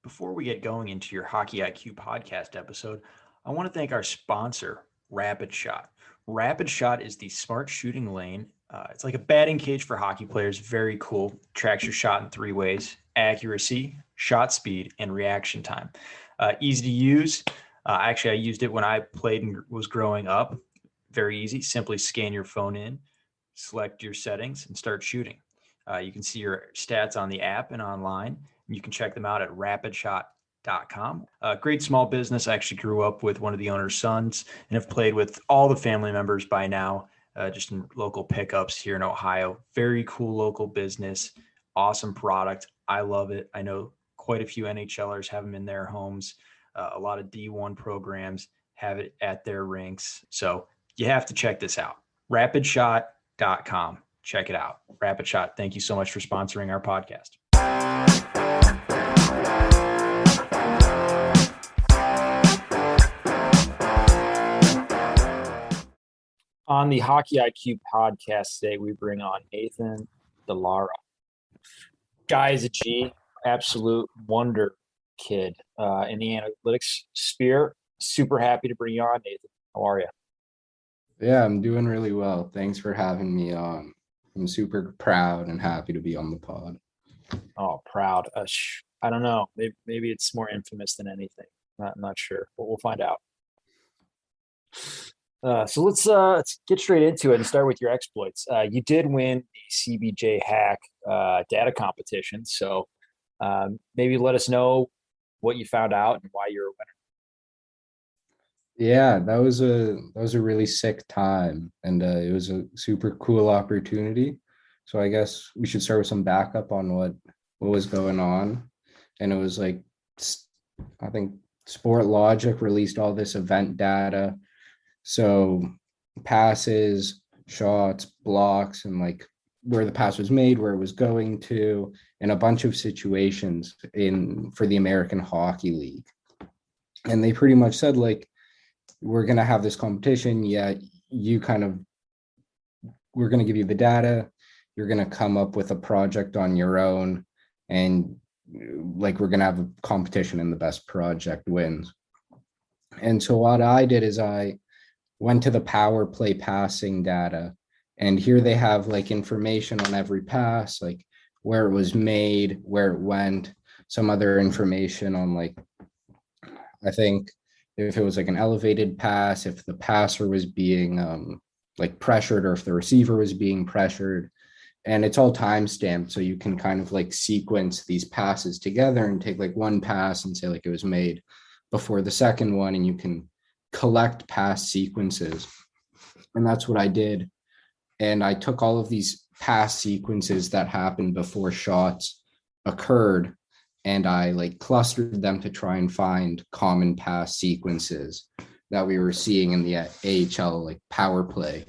Before we get going into your Hockey IQ podcast episode, I want to thank our sponsor, Rapid Shot. Rapid Shot is the smart shooting lane. It's like a batting cage for hockey players. Very cool. Tracks your shot in three ways: accuracy, shot speed, and reaction time. Easy to use. Actually, I used it when I played and was growing up. Very easy. Simply scan your phone in, select your settings, and start shooting. You can see your stats on the app and online. You can check them out at rapidshot.com. Great small business. I actually grew up with one of the owner's sons and have played with all the family members by now, just in local pickups here in Ohio. Very cool local business. Awesome product. I love it. I know quite a few NHLers have them in their homes. A lot of D1 programs have it at their rinks. So you have to check this out. Rapidshot.com. Check it out. Rapid Shot, thank you so much for sponsoring our podcast. On the Hockey IQ podcast today, we bring on Nathan Lara. Guy is a G, absolute wonder kid in the analytics sphere. Super happy to bring you on, Nathan. How are you? Yeah, I'm doing really well. Thanks for having me on. I'm super proud and happy to be on the pod. Oh, proud. I don't know. Maybe it's more infamous than anything. I'm not sure, but we'll find out. So let's get straight into it and start with your exploits. You did win the CBJ hack data competition. So maybe let us know what you found out and why you're a winner. Yeah, that was a really sick time, and it was a super cool opportunity. So I guess we should start with some backup on what was going on. And it was like, I think Sport Logic released all this event data. So passes, shots, blocks, and like where the pass was made, where it was going to, and a bunch of situations for the American Hockey League. And they pretty much said, like, we're going to have this competition. Yeah, we're going to give you the data. You're going to come up with a project on your own. And like, we're going to have a competition and the best project wins. And so what I did is I went to the power play passing data. And here they have like information on every pass, like where it was made, where it went, some other information on, like, I think if it was like an elevated pass, if the passer was being like pressured, or if the receiver was being pressured. And it's all time stamped, so you can kind of like sequence these passes together and take like one pass and say like it was made before the second one, and you can collect pass sequences. And that's what I did. And I took all of these pass sequences that happened before shots occurred, and I like clustered them to try and find common pass sequences that we were seeing in the AHL like power play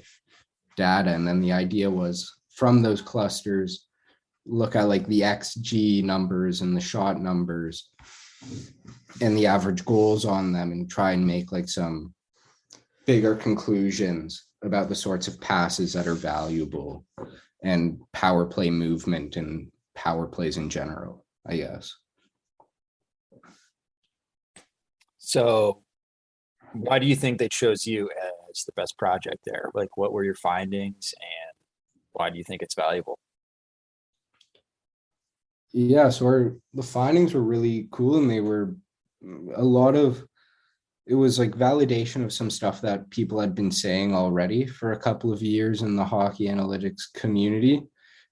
data. And then the idea was, from those clusters, look at like the XG numbers and the shot numbers and the average goals on them, and try and make like some bigger conclusions about the sorts of passes that are valuable and power play movement and power plays in general, I guess. So why do you think they chose you as the best project there? Like, what were your findings, and why do you think it's valuable? Yeah, so the findings were really cool, and they were it was like validation of some stuff that people had been saying already for a couple of years in the hockey analytics community.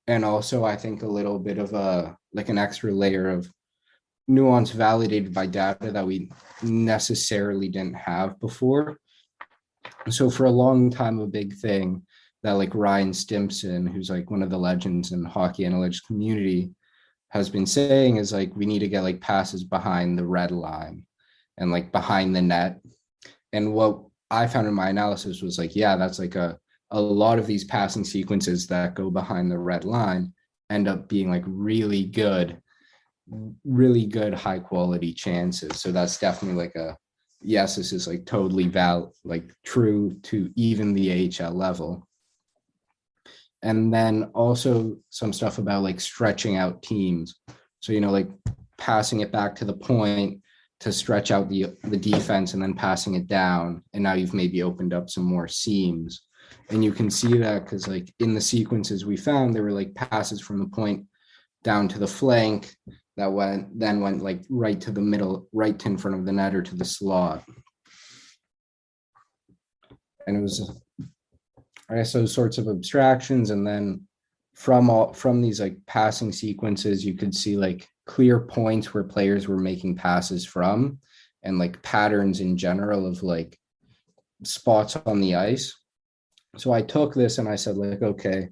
And also, I think a little bit of an extra layer of nuance validated by data that we necessarily didn't have before. So for a long time, a big thing that like Ryan Stimson, who's like one of the legends in the hockey analytics community, has been saying is like, we need to get like passes behind the red line and like behind the net. And what I found in my analysis was like, yeah, that's like a lot of these passing sequences that go behind the red line end up being like really good high quality chances. So that's definitely like yes, this is like totally like true to even the AHL level. And then also some stuff about like stretching out teams. So, like passing it back to the point to stretch out the defense and then passing it down. And now you've maybe opened up some more seams. And you can see that because like in the sequences we found, there were like passes from the point down to the flank that went like right to the middle, right to in front of the net or to the slot. And it was, I guess, those sorts of abstractions. And then from these like passing sequences, you could see like clear points where players were making passes from, and like patterns in general of like spots on the ice. So I took this and I said like, okay,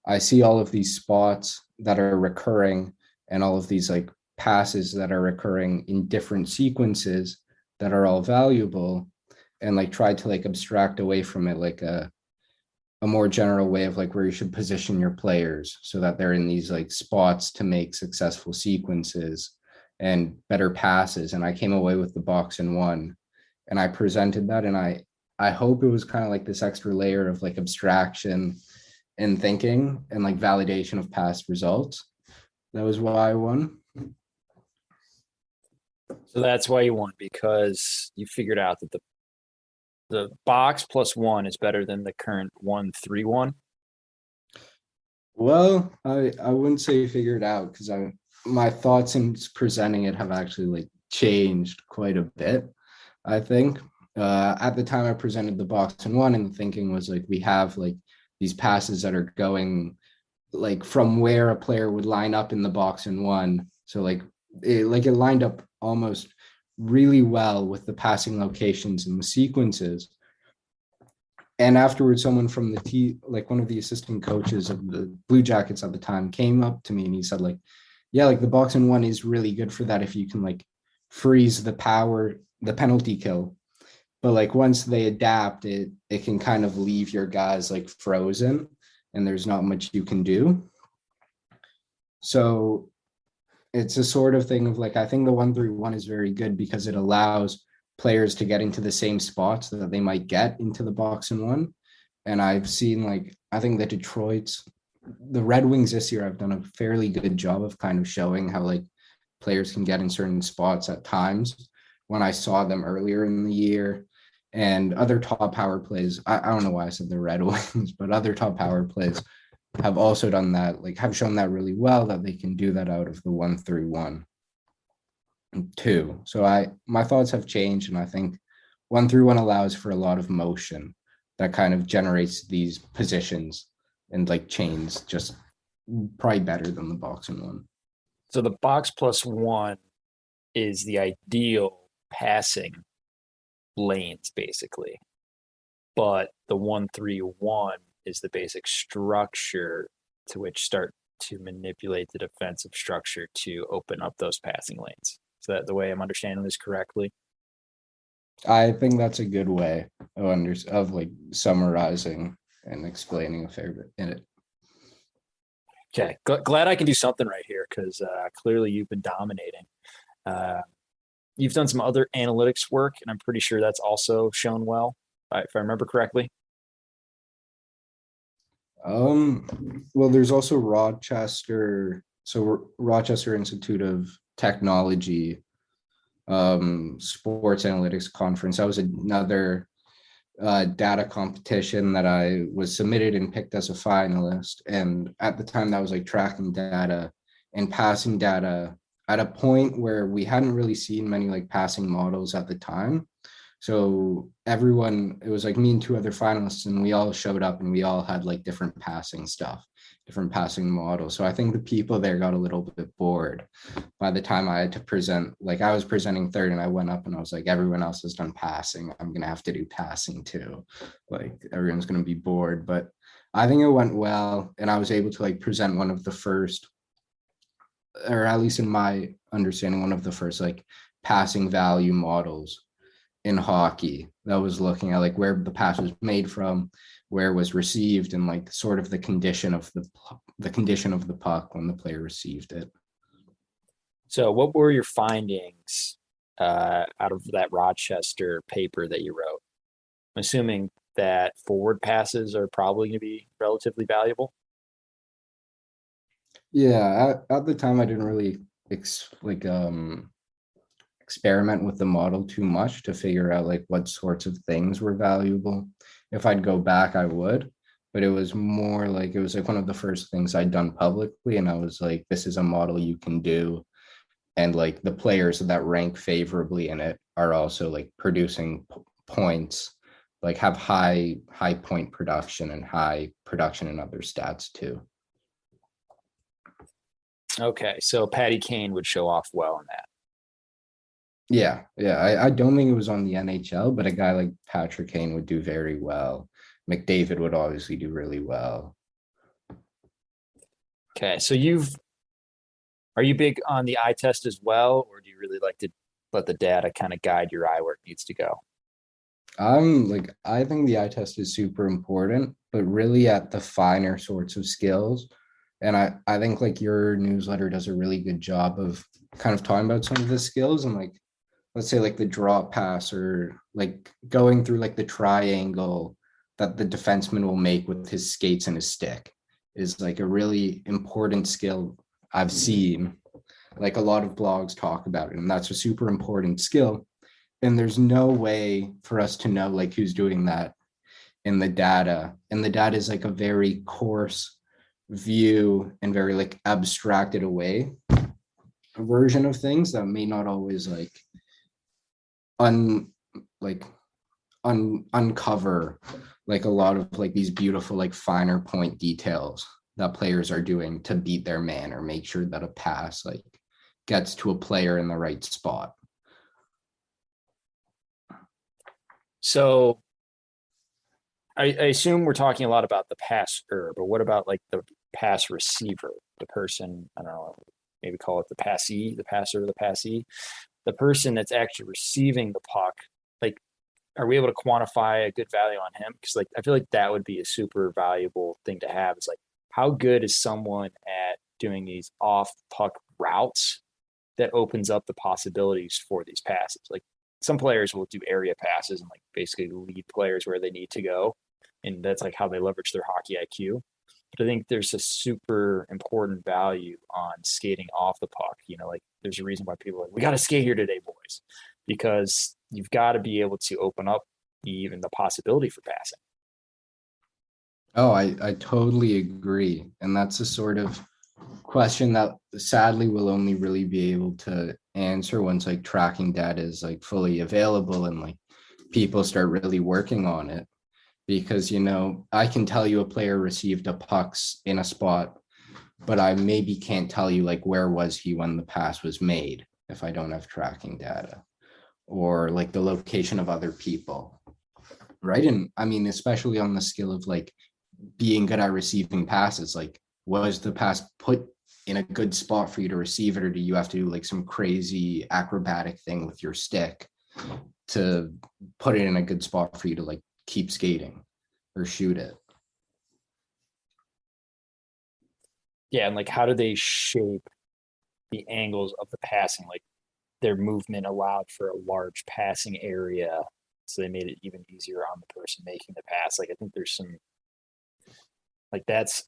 I see all of these spots that are recurring and all of these like passes that are recurring in different sequences that are all valuable, and like tried to like abstract away from it like a more general way of like where you should position your players so that they're in these like spots to make successful sequences and better passes. And I came away with the box and one, and I presented that, and I hope it was kind of like this extra layer of like abstraction and thinking and like validation of past results. That was why I won. So that's why you won, because you figured out that the box plus one is better than the current 1-3-1. Well, I wouldn't say figured out, because my thoughts in presenting it have actually like changed quite a bit. I think at the time I presented the box and one, and the thinking was like we have like these passes that are going like from where a player would line up in the box and one. So like it lined up almost really well with the passing locations and the sequences. And afterwards, someone from like one of the assistant coaches of the Blue Jackets at the time came up to me and he said like, yeah, like the box and one is really good for that if you can like freeze the penalty kill. But like once they adapt it, it can kind of leave your guys like frozen and there's not much you can do. So it's a sort of thing of like, I think the 1-3-1 is very good because it allows players to get into the same spots that they might get into the box and one. And I've seen like, I think the Red Wings this year have done a fairly good job of kind of showing how like players can get in certain spots at times. When I saw them earlier in the year, and other top power plays, I don't know why I said the Red Wings, but other top power plays have also done that, like have shown that really well, that they can do that out of the 1-3-1 too. So my thoughts have changed, and I think 1-3-1 allows for a lot of motion that kind of generates these positions and like chains just probably better than the box and one. So the box plus one is the ideal passing lanes basically, but the 1-3-1 is the basic structure to which start to manipulate the defensive structure to open up those passing lanes. Is that the way I'm understanding this correctly? I think that's a good way of like summarizing and explaining a fair bit in it. Okay, glad I can do something right here, because clearly you've been dominating. You've done some other analytics work, and I'm pretty sure that's also shown well, if I remember correctly. Well, there's also Rochester Institute of Technology sports analytics conference. That was another data competition that I was submitted and picked as a finalist. And at the time that was like tracking data and passing data at a point where we hadn't really seen many like passing models at the time. So everyone, it was like me and two other finalists, and we all showed up and we all had like different passing stuff, different passing models. So I think the people there got a little bit bored by the time I had to present. Like I was presenting third and I went up and I was like, everyone else has done passing. I'm going to have to do passing too. Like everyone's going to be bored, but I think it went well. And I was able to like present one of the first, or at least in my understanding, one of the first like passing value models in hockey that was looking at like where the pass was made from, where it was received, and like sort of the condition of the puck when the player received it. So what were your findings out of that Rochester paper that you wrote? I'm assuming that forward passes are probably going to be relatively valuable. Yeah, at the time I didn't really experiment with the model too much to figure out like what sorts of things were valuable. If I'd go back, I would, but it was more like it was like one of the first things I'd done publicly, and I was like, this is a model you can do, and like the players that rank favorably in it are also like producing points, like have high point production and high production in other stats too. Okay, so Patty Kane would show off well in that. Yeah. I don't think it was on the NHL, but a guy like Patrick Kane would do very well. McDavid would obviously do really well. Okay, so are you big on the eye test as well, or do you really like to let the data kind of guide your eye where it needs to go? I think the eye test is super important, but really at the finer sorts of skills. And I think like your newsletter does a really good job of kind of talking about some of the skills and like, let's say like the drop pass or like going through like the triangle that the defenseman will make with his skates and his stick is like a really important skill I've seen. Like a lot of blogs talk about it, and that's a super important skill. And there's no way for us to know like who's doing that in the data. And the data is like a very coarse view and very like abstracted away version of things that may not always like uncover like a lot of like these beautiful like finer point details that players are doing to beat their man or make sure that a pass like gets to a player in the right spot. So I assume we're talking a lot about the passer, but what about like the pass receiver, the person, I don't know, maybe call it the passee, the passer, the passee, the person that's actually receiving the puck. Like, are we able to quantify a good value on him? Because like I feel like that would be a super valuable thing to have. It's like, how good is someone at doing these off puck routes that opens up the possibilities for these passes? Like some players will do area passes and like basically lead players where they need to go. And that's like how they leverage their hockey IQ. But I think there's a super important value on skating off the puck. You know, like there's a reason why people are like, we got to skate here today, boys, because you've got to be able to open up even the possibility for passing. Oh, I totally agree. And that's a sort of question that sadly we'll only really be able to answer once like tracking data is like fully available and like people start really working on it. Because, you know, I can tell you a player received a pucks in a spot, but I maybe can't tell you like where was he when the pass was made if I don't have tracking data or like the location of other people. Right. And I mean, especially on the skill of like being good at receiving passes, like was the pass put in a good spot for you to receive it, or do you have to do like some crazy acrobatic thing with your stick to put it in a good spot for you to like keep skating or shoot it? Yeah, and like how do they shape the angles of the passing? Like their movement allowed for a large passing area, so they made it even easier on the person making the pass. Like I think there's some like that's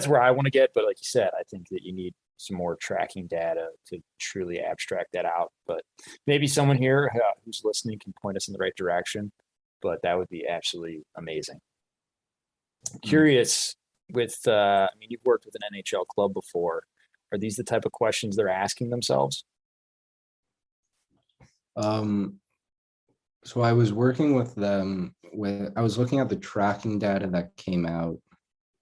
where I want to get, but like you said, I think that you need some more tracking data to truly abstract that out. But maybe someone here who's listening can point us in the right direction. But that would be absolutely amazing. Curious with, I mean, you've worked with an NHL club before. Are these the type of questions they're asking themselves? So I was working with them I was looking at the tracking data that came out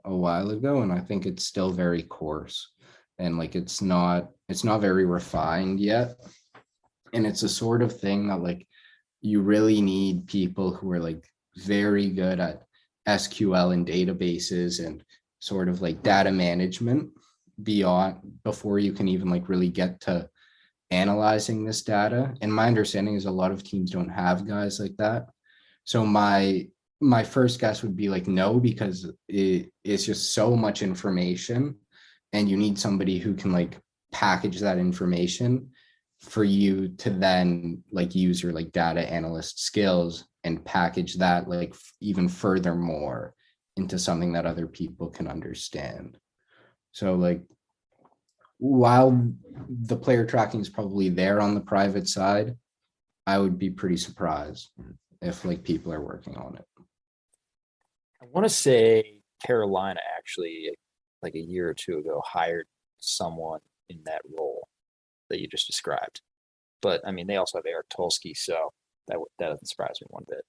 a while ago, and I think it's still very coarse and like it's not very refined yet. And it's a sort of thing that like you really need people who are like very good at SQL and databases and sort of like data management before you can even like really get to analyzing this data. And my understanding is a lot of teams don't have guys like that. So my first guess would be like no, because it's just so much information and you need somebody who can like package that information for you to then like use your like data analyst skills and package that like even furthermore into something that other people can understand. So like while the player tracking is probably there on the private side, I would be pretty surprised if like people are working on it. I want to say Carolina actually, like a year or two ago, hired someone in that role that you just described. But I mean, they also have Eric Tulsky, so that doesn't surprise me one bit.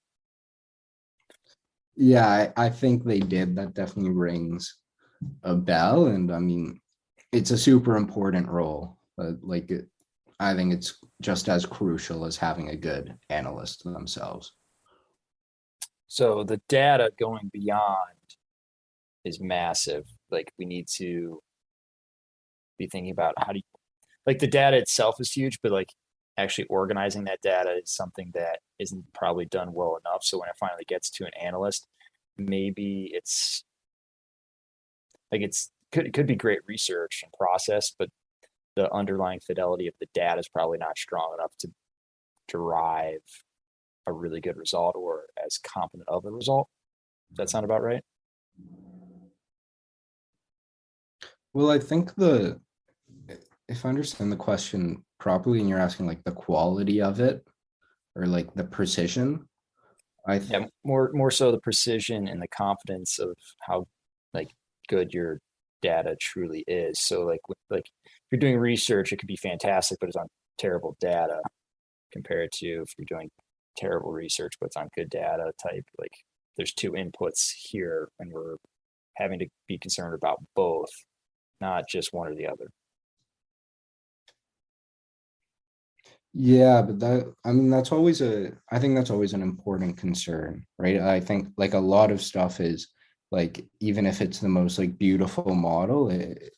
Yeah, I think they did. That definitely rings a bell. And I mean, it's a super important role. I think it's just as crucial as having a good analyst themselves. So the data going beyond is massive. Like we need to be thinking about how do you, like the data itself is huge, but like actually organizing that data is something that isn't probably done well enough. So when it finally gets to an analyst, maybe it's like it could be great research and process, but the underlying fidelity of the data is probably not strong enough to derive a really good result or as competent of a result. Does that sound about right? Well, I think if I understand the question properly, and you're asking like the quality of it or like the precision, Yeah, more so the precision and the confidence of how like good your data truly is. So like if you're doing research, it could be fantastic, but it's on terrible data compared to if you're doing terrible research, but it's on good data type. Like there's two inputs here, and we're having to be concerned about both, not just one or the other. yeah, but I mean, I think that's always an important concern, right? I think like a lot of stuff is like, even if it's the most like beautiful model,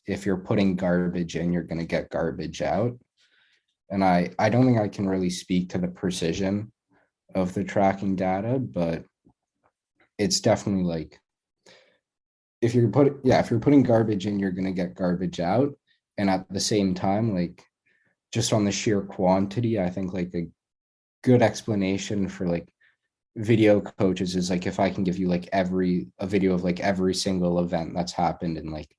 if you're putting garbage in, you're going to get garbage out. And I don't think I can really speak to the precision of the tracking data, but it's definitely like if you're putting garbage in, you're going to get garbage out. And at the same time, like just on the sheer quantity, I think like a good explanation for like video coaches is like if I can give you like a video of like every single event that's happened in like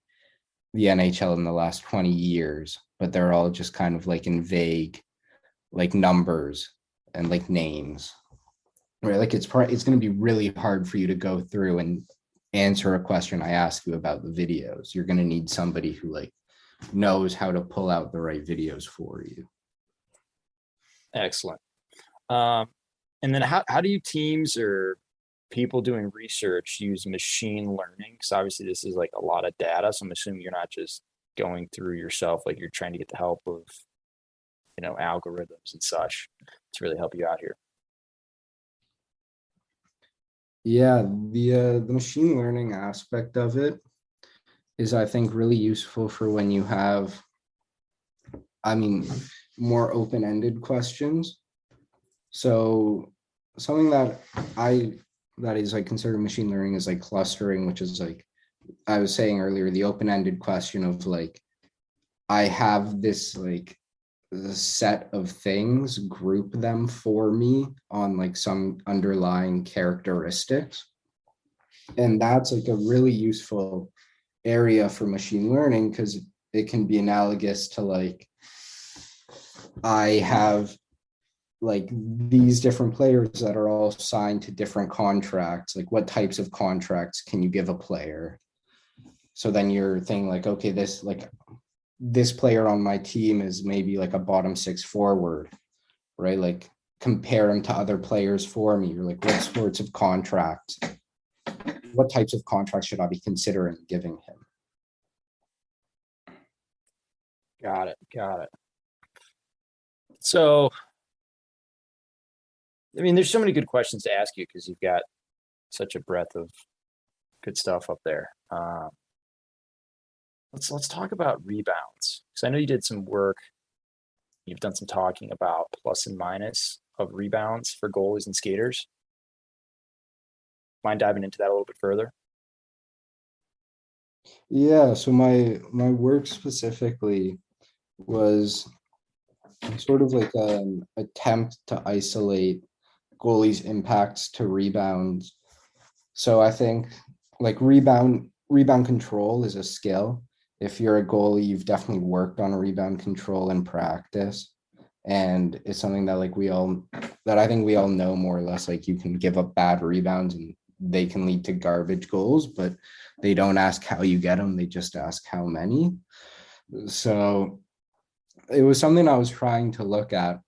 the NHL in the last 20 years, but they're all just kind of like in vague like numbers and like names. Right? Like it's going to be really hard for you to go through and answer a question I ask you about the videos. You're going to need somebody who like knows how to pull out the right videos for you. Excellent. Um, and then how do you teams or people doing research use machine learning? Because obviously this is like a lot of data. So I'm assuming you're not just going through yourself, like you're trying to get the help of, algorithms and such to really help you out here. Yeah, the machine learning aspect of it is I think really useful for when you have, I mean, more open-ended questions. So something that is like considered machine learning is like clustering, which is like I was saying earlier, the open-ended question of like I have this like set of things, group them for me on like some underlying characteristics. And that's like a really useful area for machine learning because it can be analogous to like I have like these different players that are all signed to different contracts. Like what types of contracts can you give a player? So then you're thinking like, okay, this player on my team is maybe like a bottom six forward, right? Like compare him to other players for me. You're like, what sorts of contracts, what types of contracts should I be considering giving him? Got it. Got it. So, I mean, there's so many good questions to ask you because you've got such a breadth of good stuff up there. Let's talk about rebounds because I know you did some work. You've done some talking about plus and minus of rebounds for goalies and skaters. Mind diving into that a little bit further? Yeah, so my work specifically was sort of like an attempt to isolate goalies' impacts to rebounds. So I think like rebound control is a skill, if you're a goalie, you've definitely worked on rebound control in practice. And it's something that I think we all know more or less, like you can give up bad rebounds and they can lead to garbage goals, but they don't ask how you get them. They just ask how many. So it was something I was trying to look at.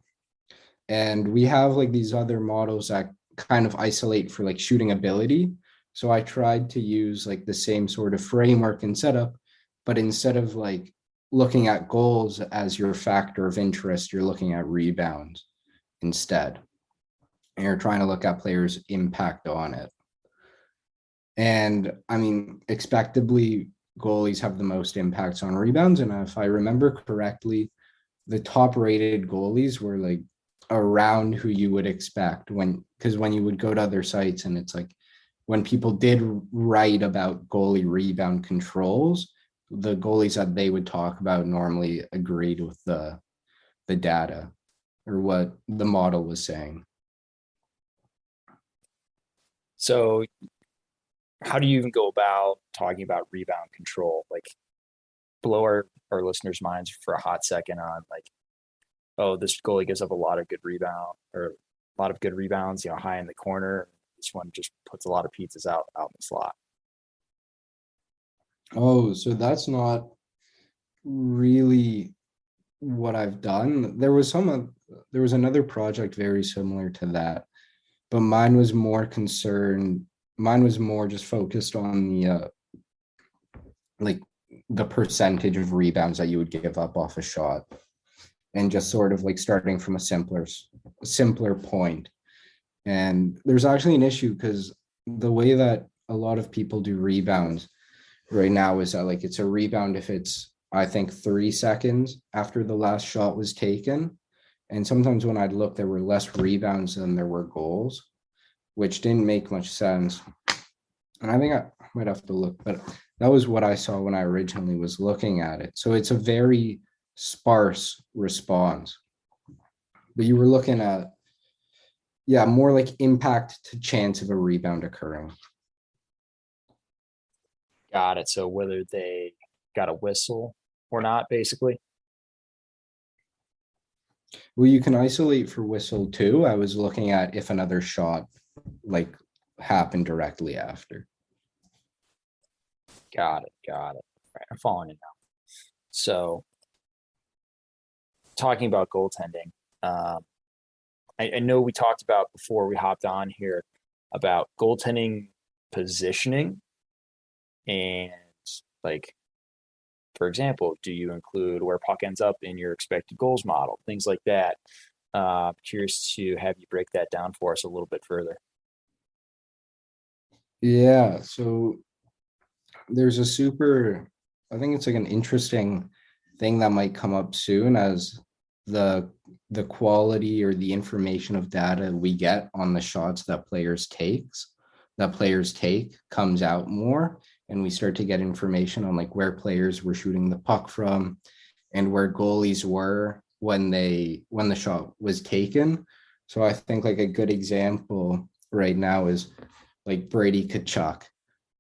And we have like these other models that kind of isolate for like shooting ability. So I tried to use like the same sort of framework and setup, but instead of like looking at goals as your factor of interest, you're looking at rebounds instead. And you're trying to look at players' impact on it. And I mean, expectably, goalies have the most impacts on rebounds. And if I remember correctly, the top rated goalies were like around who you would expect because when you would go to other sites and it's like when people did write about goalie rebound controls, the goalies that they would talk about normally agreed with the data or what the model was saying. So how do you even go about talking about rebound control? Like blow our listeners' minds for a hot second on like, oh, this goalie gives up a lot of good rebound or a lot of good rebounds, high in the corner. This one just puts a lot of pizzas out in the slot. Oh, so that's not really what I've done. There was another project very similar to that, but mine was more just focused on the like the percentage of rebounds that you would give up off a shot, and just sort of like starting from a simpler point. And there's actually an issue because the way that a lot of people do rebounds right now is that like it's a rebound if it's, I think, 3 seconds after the last shot was taken. And sometimes when I'd look, there were less rebounds than there were goals, which didn't make much sense. And I think I might have to look, but that was what I saw when I originally was looking at it. So it's a very sparse response. But you were looking at, yeah, more like impact to chance of a rebound occurring. Got it. So whether they got a whistle or not, basically. Well, you can isolate for whistle too. I was looking at if another shot like happened directly after. Got it. All right, I'm following it now. So talking about goaltending, I know we talked about before we hopped on here about goaltending positioning and like, for example, do you include where puck ends up in your expected goals model, things like that. Curious to have you break that down for us a little bit further. Yeah, so there's I think it's like an interesting thing that might come up soon as the quality or the information of data we get on the shots that players take comes out more, and we start to get information on like where players were shooting the puck from and where goalies were when the shot was taken. So I think like a good example right now is like Brady Tkachuk,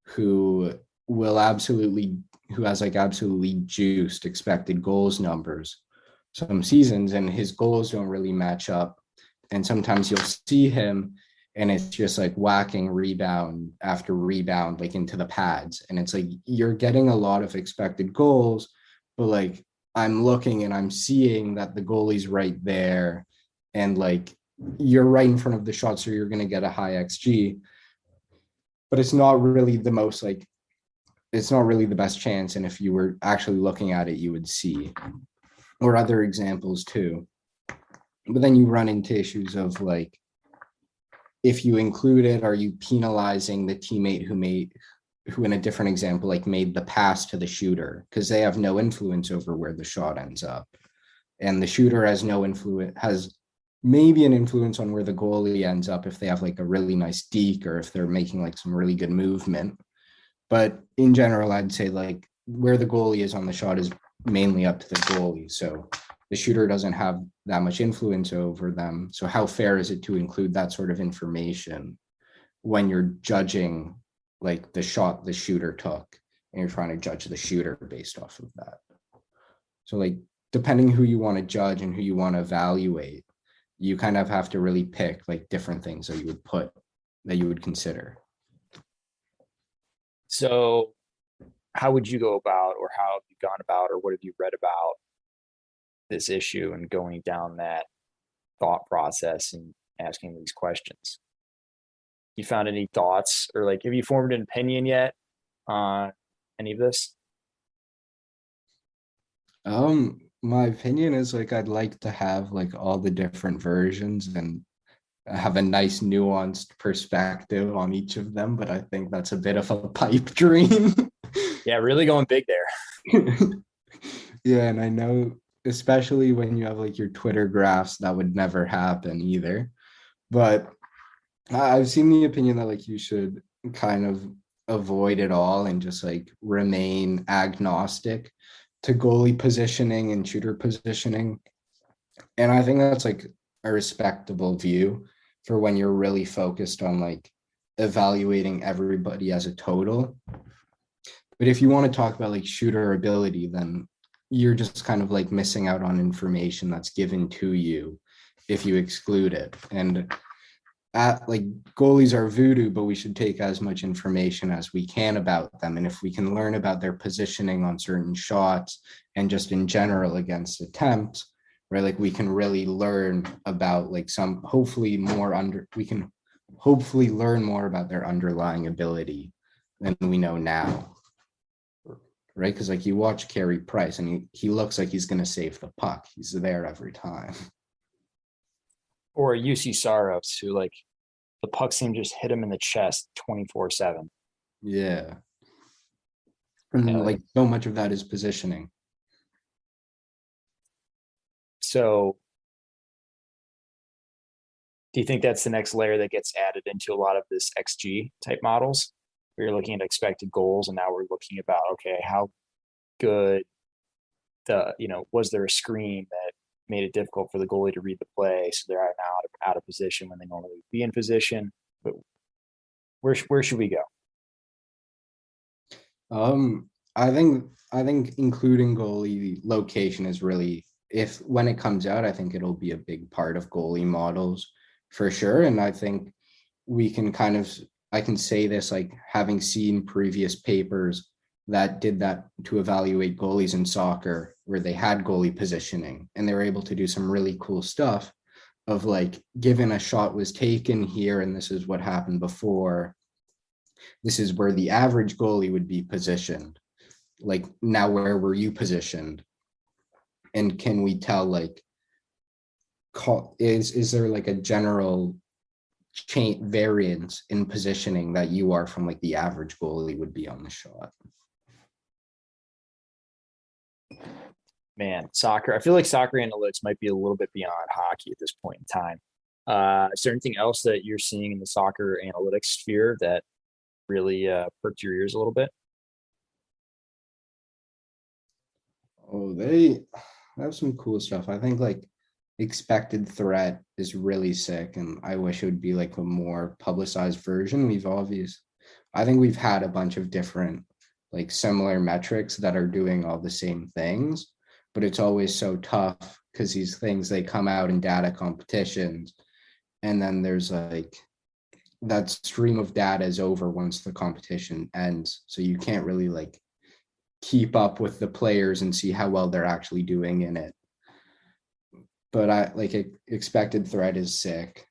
who has like absolutely juiced expected goals numbers some seasons, and his goals don't really match up. And sometimes you'll see him and it's just like whacking rebound after rebound, like into the pads. And it's like, you're getting a lot of expected goals, but like I'm looking and I'm seeing that the goalie's right there. And like, you're right in front of the shot. So you're going to get a high XG, but it's not really the most like, it's not really the best chance. And if you were actually looking at it, you would see, or other examples too. But then you run into issues of like, if you include it, are you penalizing the teammate who in a different example, like made the pass to the shooter, because they have no influence over where the shot ends up. And the shooter has maybe an influence on where the goalie ends up if they have like a really nice deke or if they're making like some really good movement. But in general, I'd say like where the goalie is on the shot is mainly up to the goalie. So the shooter doesn't have that much influence over them. So how fair is it to include that sort of information when you're judging like the shot the shooter took and you're trying to judge the shooter based off of that. So like, depending who you want to judge and who you want to evaluate, you kind of have to really pick like different things that you would consider. So how would you go about, or how have you gone about, or what have you read about this issue and going down that thought process and asking these questions? You found any thoughts, or like, have you formed an opinion yet on any of this? My opinion is like, I'd like to have like all the different versions and have a nice nuanced perspective on each of them, but I think that's a bit of a pipe dream. Yeah, really going big there. Yeah, and I know, especially when you have like your Twitter graphs, that would never happen either. But I've seen the opinion that like you should kind of avoid it all and just like remain agnostic to goalie positioning and shooter positioning. And I think that's like a respectable view for when you're really focused on like evaluating everybody as a total. But if you want to talk about like shooter ability, then you're just kind of like missing out on information that's given to you if you exclude it. And like, goalies are voodoo, but we should take as much information as we can about them. And if we can learn about their positioning on certain shots and just in general against attempts, right, like we can really learn about like we can hopefully learn more about their underlying ability than we know now, right? Because like, you watch Carey Price and he looks like he's going to save the puck. He's there every time. Or UC Saros, who like the puck seemed just hit him in the chest 24/7. Yeah. And like so much of that is positioning. So do you think that's the next layer that gets added into a lot of this XG type models, where you're looking at expected goals, and now we're looking about, okay, how good was there a screen that made it difficult for the goalie to read the play, so they're now out of position when they normally would be in position? But where should we go? I think including goalie location is really, if when it comes out, I think it'll be a big part of goalie models for sure. And I think we can I can say this, like having seen previous papers that did that to evaluate goalies in soccer, where they had goalie positioning and they were able to do some really cool stuff of like, given a shot was taken here and this is what happened before, this is where the average goalie would be positioned. Like, now where were you positioned? And can we tell like, is there like a general variance in positioning that you are from like the average goalie would be on the shot? Man, soccer. I feel like soccer analytics might be a little bit beyond hockey at this point in time. Is there anything else that you're seeing in the soccer analytics sphere that really perked your ears a little bit? Oh, they have some cool stuff. I think like expected threat is really sick, and I wish it would be like a more publicized version. I think we've had a bunch of different like similar metrics that are doing all the same things, but it's always so tough because these things, they come out in data competitions, and then there's like that stream of data is over once the competition ends. So you can't really like keep up with the players and see how well they're actually doing in it. But I like expected threat is sick.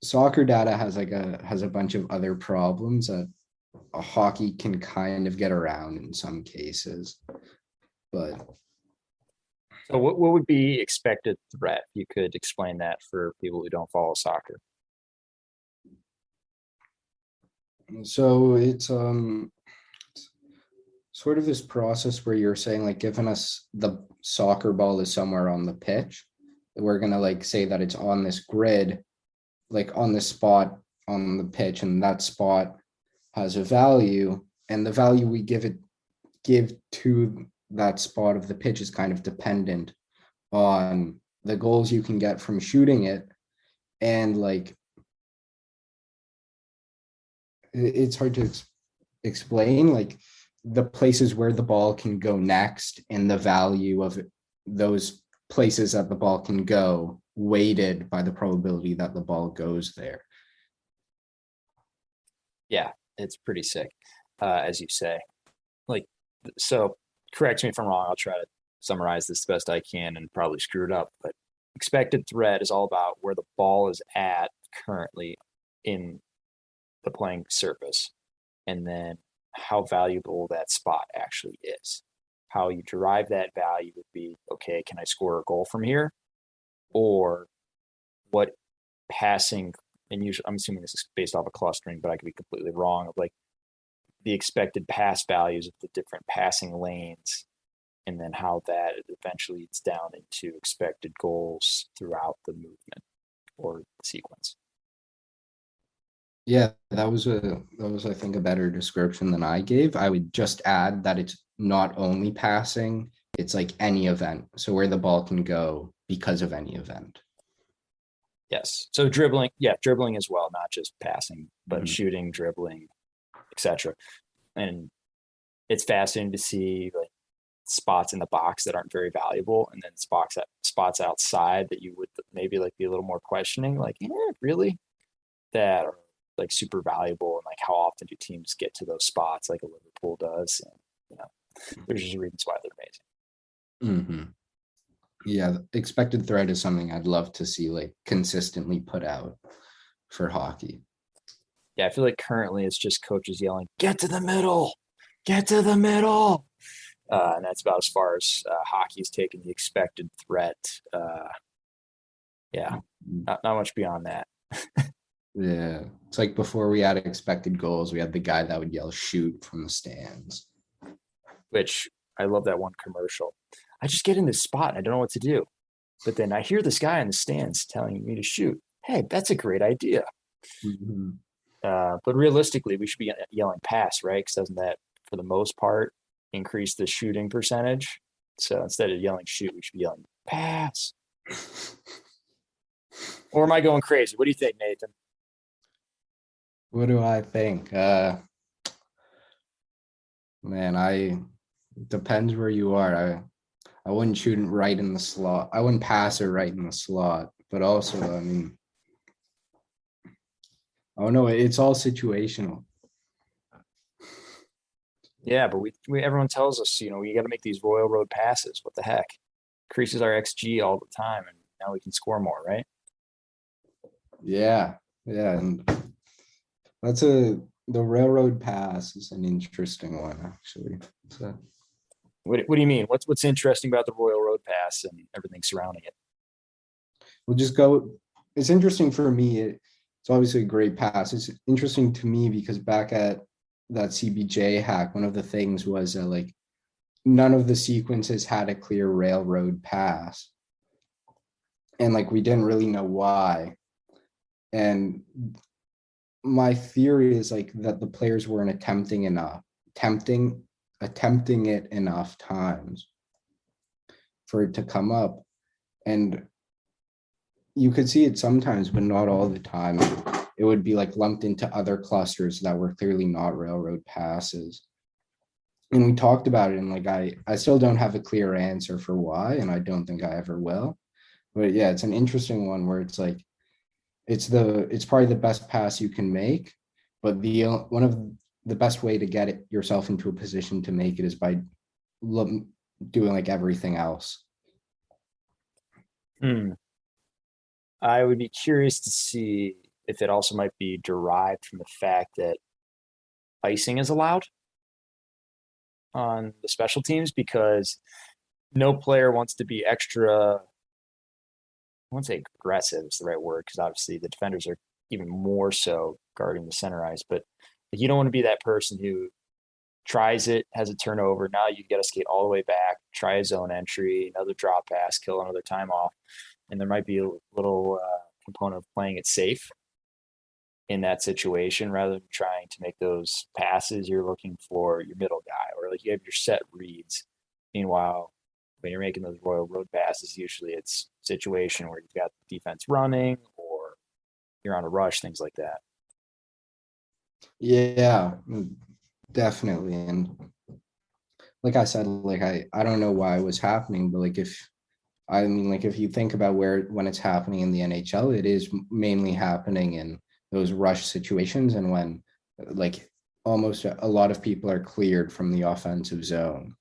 Soccer data has a bunch of other problems that a hockey can kind of get around in some cases. But so what would be expected threat? You could explain that for people who don't follow soccer. so it's sort of this process where you're saying like, given us the soccer ball is somewhere on the pitch, we're gonna like say that it's on this grid, like on this spot on the pitch, and that spot has a value, and the value we give to that spot of the pitch is kind of dependent on the goals you can get from shooting it. And like, it's hard to explain, like the places where the ball can go next and the value of those places that the ball can go weighted by the probability that the ball goes there. Yeah, it's pretty sick, as you say. Like, so correct me if I'm wrong. I'll try to summarize this the best I can and probably screw it up. But expected threat is all about where the ball is at currently in the playing surface, and then how valuable that spot actually is. How you derive that value would be, okay, can I score a goal from here? Or what passing, and usually I'm assuming this is based off of clustering, but I could be completely wrong, of like the expected pass values of the different passing lanes, and then how that eventually leads down into expected goals throughout the movement or the sequence. Yeah, that was I think a better description than I gave. I would just add that it's not only passing, it's like any event. So where the ball can go because of any event. Yes. So dribbling, yeah, dribbling as well, not just passing, but Mhm. shooting, dribbling, etc. And it's fascinating to see like spots in the box that aren't very valuable, and then spots outside that you would maybe like be a little more questioning, like, really, that are like super valuable, and like how often do teams get to those spots like a Liverpool does? And there's just reasons why they're amazing. Mm-hmm. Yeah, expected threat is something I'd love to see like consistently put out for hockey. Yeah, I feel like currently it's just coaches yelling, "Get to the middle, get to the middle," and that's about as far as hockey's taken the expected threat. Yeah, not much beyond that. Yeah, it's like before we had expected goals, we had the guy that would yell shoot from the stands. Which I love that one commercial. I just get in this spot and I don't know what to do. But then I hear this guy in the stands telling me to shoot. Hey, that's a great idea. Mm-hmm. But realistically, we should be yelling pass, right? Because doesn't that, for the most part, increase the shooting percentage? So instead of yelling shoot, we should be yelling pass. Or am I going crazy? What do you think, Nathan? What do I think? Man, I depends where you are. I wouldn't shoot it right in the slot. I wouldn't pass it right in the slot. But also, I mean, oh no, it's all situational. Yeah, but we everyone tells us, we got to make these Royal Road passes. What the heck? Increases our XG all the time, and now we can score more, right? Yeah, yeah, and the railroad pass is an interesting one actually. So What do you mean? What's interesting about the Royal Road Pass and everything surrounding it? we'll just go. It's interesting for me. It's obviously a great pass. It's interesting to me because back at that CBJ hack, one of the things was like none of the sequences had a clear railroad pass, and like we didn't really know why. And my theory is like that the players weren't attempting it enough times for it to come up. And you could see it sometimes, but not all the time. It would be like lumped into other clusters that were clearly not railroad passes. And we talked about it, and like I still don't have a clear answer for why, and I don't think I ever will. But yeah, it's an interesting one where it's like it's probably the best pass you can make, but the one of the best way to get it yourself into a position to make it is by doing like everything else. I would be curious to see if it also might be derived from the fact that icing is allowed on the special teams, because no player wants to be extra, I won't say aggressive is the right word, because obviously the defenders are even more so guarding the center ice, but you don't want to be that person who tries it, has a turnover. Now you got to skate all the way back, try a zone entry, another drop pass, kill another time off. And there might be a little component of playing it safe in that situation rather than trying to make those passes. You're looking for your middle guy, or like you have your set reads. Meanwhile, when you're making those Royal Road passes, usually it's a situation where you've got defense running or you're on a rush, things like that. Yeah, Definitely. And like I said, like I don't know why it was happening, but like if you think about when it's happening in the NHL, it is mainly happening in those rush situations and when like almost a lot of people are cleared from the offensive zone.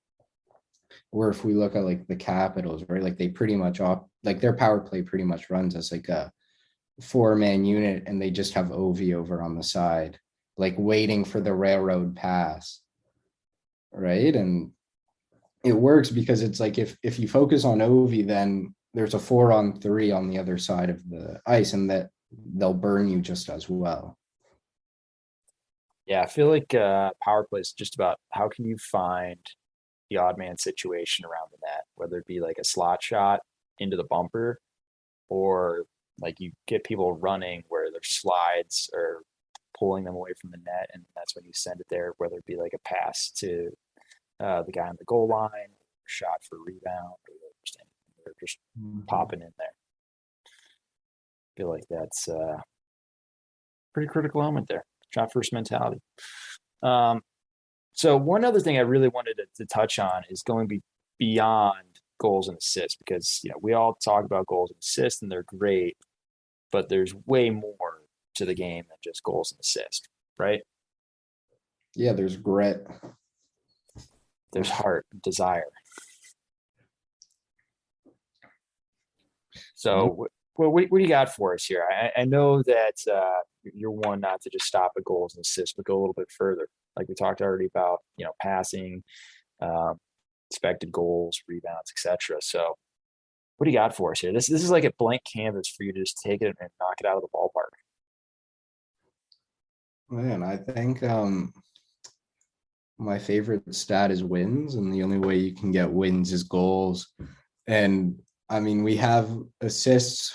Or if we look at like the Capitals, right, like they pretty much like their power play pretty much runs as like a 4-man unit, and they just have Ovi over on the side, like waiting for the railroad pass, right? And it works because it's like if you focus on Ovi, then there's a 4-on-3 on the other side of the ice, and that they'll burn you just as well. Yeah, I feel like power play is just about how can you find the odd man situation around the net, whether it be like a slot shot into the bumper or like you get people running where their slides are pulling them away from the net, and that's when you send it there, whether it be like a pass to the guy on the goal line, shot for a rebound, or just popping in there. I feel like that's a pretty critical element there. Shot first mentality. So one other thing I really wanted to touch on is going beyond goals and assists, because we all talk about goals and assists and they're great, but there's way more to the game than just goals and assists, right? Yeah, there's grit. There's heart, desire. So what do you got for us here? I know that you're one not to just stop at goals and assists, but go a little bit further. Like we talked already about, passing, expected goals, rebounds, etc. So what do you got for us here? This is like a blank canvas for you to just take it and knock it out of the ballpark. Man, I think my favorite stat is wins, and the only way you can get wins is goals. And I mean, we have assists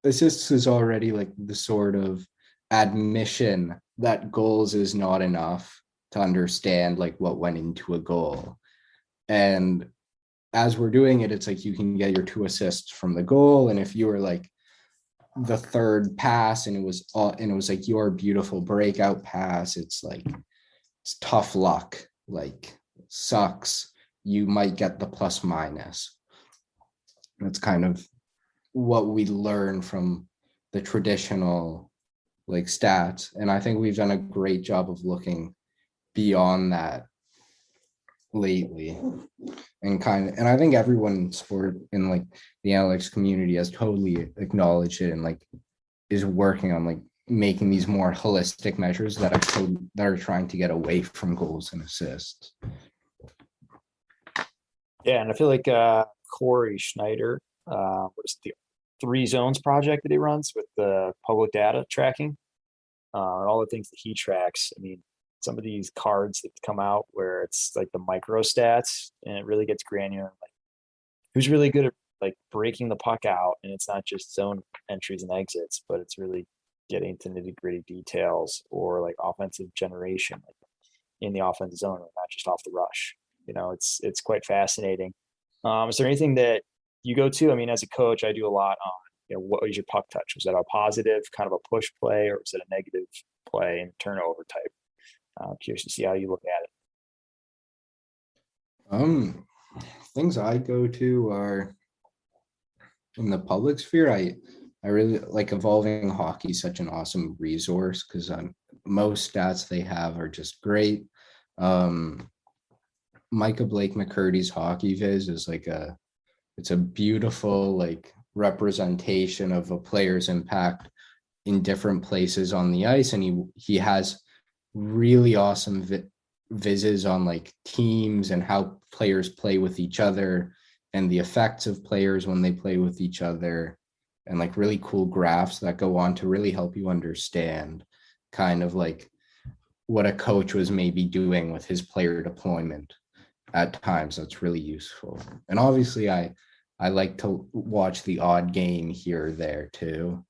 assists is already like the sort of admission that goals is not enough to understand like what went into a goal. And as we're doing it, it's like you can get your 2 assists from the goal. And if you were like the third pass and it was like your beautiful breakout pass, it's like it's tough luck, like sucks, you might get the plus minus. That's kind of what we learn from the traditional like stats. And I think we've done a great job of looking beyond that lately. And I think everyone in sport in like the analytics community has totally acknowledged it and like is working on like making these more holistic measures that are trying to get away from goals and assists. Yeah, and I feel like Corey Schneider, what is the 3 zones project that he runs with the public data tracking, and all the things that he tracks. I mean, some of these cards that come out where it's like the micro stats and it really gets granular, like who's really good at like breaking the puck out, and it's not just zone entries and exits, but it's really getting to nitty gritty details, or like offensive generation, like in the offensive zone, not just off the rush. It's quite fascinating. Is there anything that you go to? I mean, as a coach, I do a lot on, what was your puck touch? Was that a positive kind of a push play, or was it a negative play and turnover type? I'm curious to see how you look at it. Things I go to are in the public sphere. I really like Evolving Hockey, such an awesome resource because most stats they have are just great. Micah Blake McCurdy's Hockey Viz is like it's a beautiful like representation of a player's impact in different places on the ice, and he has really awesome vises on like teams and how players play with each other and the effects of players when they play with each other, and like really cool graphs that go on to really help you understand kind of like what a coach was maybe doing with his player deployment at times. That's really useful. And obviously I like to watch the odd game here or there too.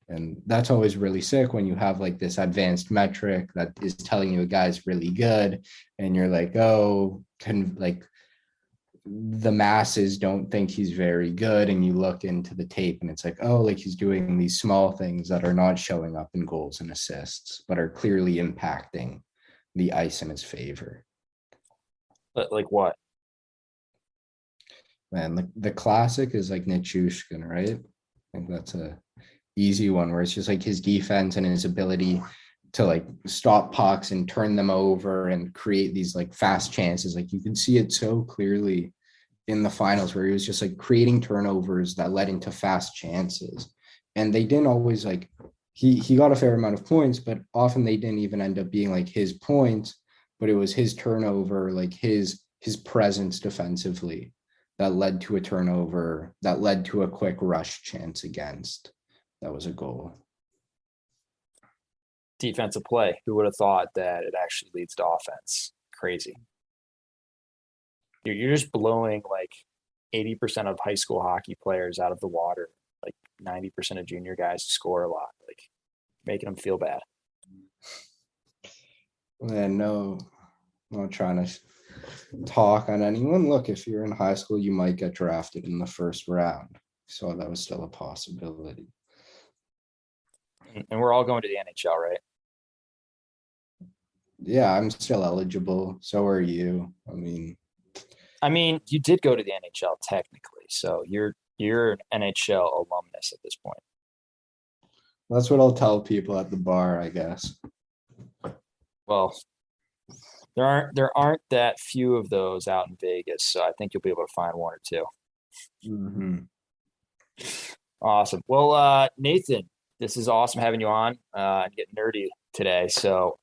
And that's always really sick when you have like this advanced metric that is telling you a guy's really good and you're like, oh, like the masses don't think he's very good. And you look into the tape and it's like, oh, like he's doing these small things that are not showing up in goals and assists, but are clearly impacting the ice in his favor. But like what? Man, the classic is like Nichushkin, right? I think that's a easy one where it's just like his defense and his ability to like stop pucks and turn them over and create these like fast chances. Like you can see it so clearly in the finals where he was just like creating turnovers that led into fast chances. And they didn't always like he got a fair amount of points, but often they didn't even end up being like his points, but it was his turnover, like his presence defensively that led to a turnover, that led to a quick rush chance against. That was a goal. Defensive play. Who would have thought that it actually leads to offense? Crazy. You're just blowing like 80% of high school hockey players out of the water. Like 90% of junior guys score a lot. Like making them feel bad. And no, I'm not trying to talk on anyone. Look, if you're in high school, you might get drafted in the first round. So that was still a possibility. And we're all going to the NHL, right? Yeah, I'm still eligible. So are you. I mean, you did go to the NHL technically, so you're an NHL alumnus at this point. That's what I'll tell people at the bar, I guess. Well, there aren't that few of those out in Vegas, so I think you'll be able to find one or two. Mm-hmm. Awesome. Well, Nathan, this is awesome having you on and getting nerdy today. So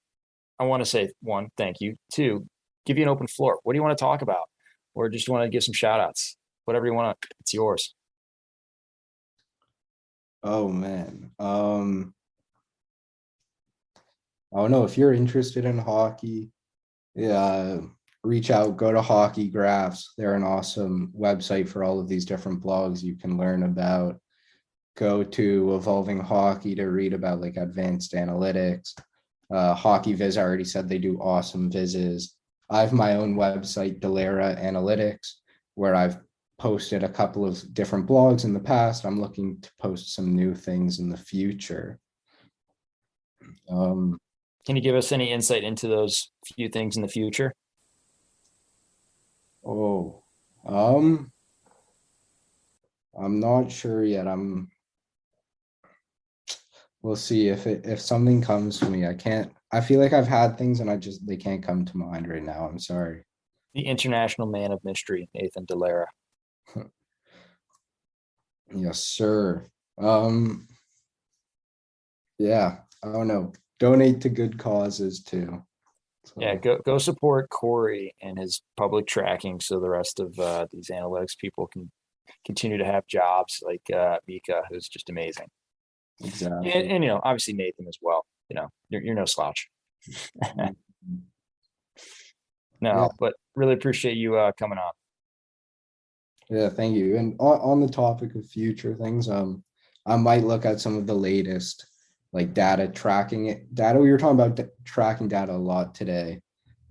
I want to say one, thank you. Two, give you an open floor. What do you want to talk about? Or just want to give some shout outs? Whatever you want to, it's yours. Oh man. I don't know if you're interested in hockey. Yeah, reach out, go to Hockey Graphs. They're an awesome website for all of these different blogs you can learn about. Go to Evolving Hockey to read about like advanced analytics. Hockey Viz, I already said they do awesome vizzes. I have my own website, Lara Analytics, where I've posted a couple of different blogs in the past. I'm looking to post some new things in the future. Can you give us any insight into those few things in the future? I'm not sure yet. We'll see if something comes to me. I feel like I've had things and they can't come to mind right now. I'm sorry. The international man of mystery, Nathan DeLara. Yes, sir. Yeah, I don't know. Donate to good causes too. So, Yeah, go support Corey and his public tracking so the rest of these analytics people can continue to have jobs like Mika, who's just amazing. exactly. And you know, obviously Nathan as well. You know, you're no slouch. No, Yeah. but really appreciate you coming on. Yeah, thank you. And on the topic of future things, I might look at some of the latest like data tracking data. We were talking about tracking data a lot today,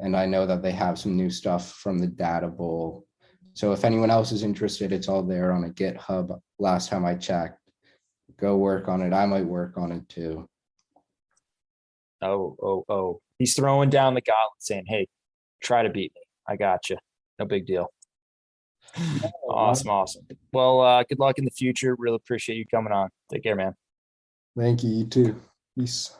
and I know that they have some new stuff from the Data Bowl. So if anyone else is interested, it's all there on a GitHub. Last time I checked, go work on it. I might work on it too. Oh. He's throwing down the gauntlet saying, hey, try to beat me. I got you. No big deal. Awesome. Well, good luck in the future. Really appreciate you coming on. Take care, man. Thank you. You too. Peace.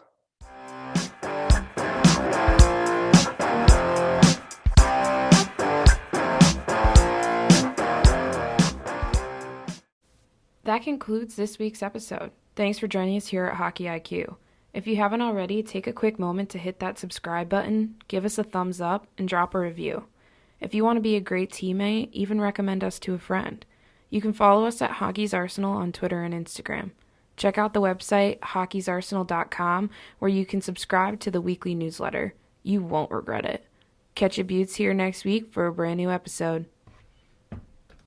That concludes this week's episode. Thanks for joining us here at Hockey IQ. If you haven't already, take a quick moment to hit that subscribe button, give us a thumbs up, and drop a review. If you want to be a great teammate, even recommend us to a friend. You can follow us at Hockey's Arsenal on Twitter and Instagram. Check out the website, hockeysarsenal.com, where you can subscribe to the weekly newsletter. You won't regret it. Catch your buttes here next week for a brand new episode.